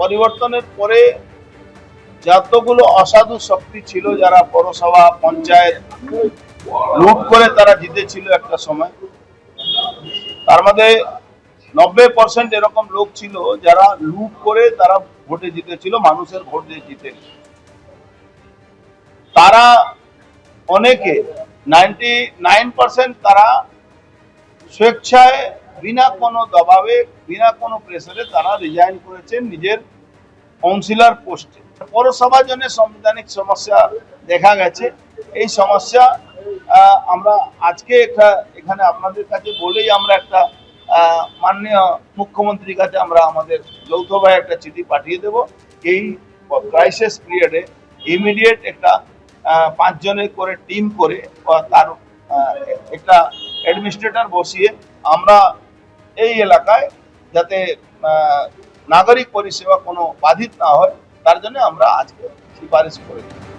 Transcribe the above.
পরিবর্তনের পরে যতগুলো অসাধু শক্তি ছিল, যারা পৌরসভা পঞ্চায়েত লুট করে তারা জিতেছিল একটা সময়, তার মধ্যে 90% এরকম লোক ছিল যারা লুট করে তারা ভোটে জিতেছিল, মানুষের ভোট দিয়ে জিতে। তারা অনেকে 99% তারা স্বেচ্ছায় বিনা কোনো দবাবে বিনা কোনো প্রেসারে তারা রিজাইন করেছেন নিজের কাউন্সিলর পোস্টে। পৌরসভার জন্য সাংবিধানিক সমস্যা দেখা গেছে। এই সমস্যা আমরা আজকে এখানে আপনাদের কাছে বলেই আমরা একটা মাননীয় মুখ্যমন্ত্রীর কাছে আমরা আমাদের যৌথভাবে একটা চিঠি পাঠিয়ে দেব। এই ক্রাইসিস পিরিয়ডে ইমিডিয়েট একটা 5 জনের করে টিম করে তার একটা অ্যাডমিনিস্ট্রেটর বসিয়ে আমরা এই এলাকায় যাতে নাগরিক পরিষেবা কোনো বাধিত না হয় তার জন্য আমরা আজকে সুপারিশ করেছি।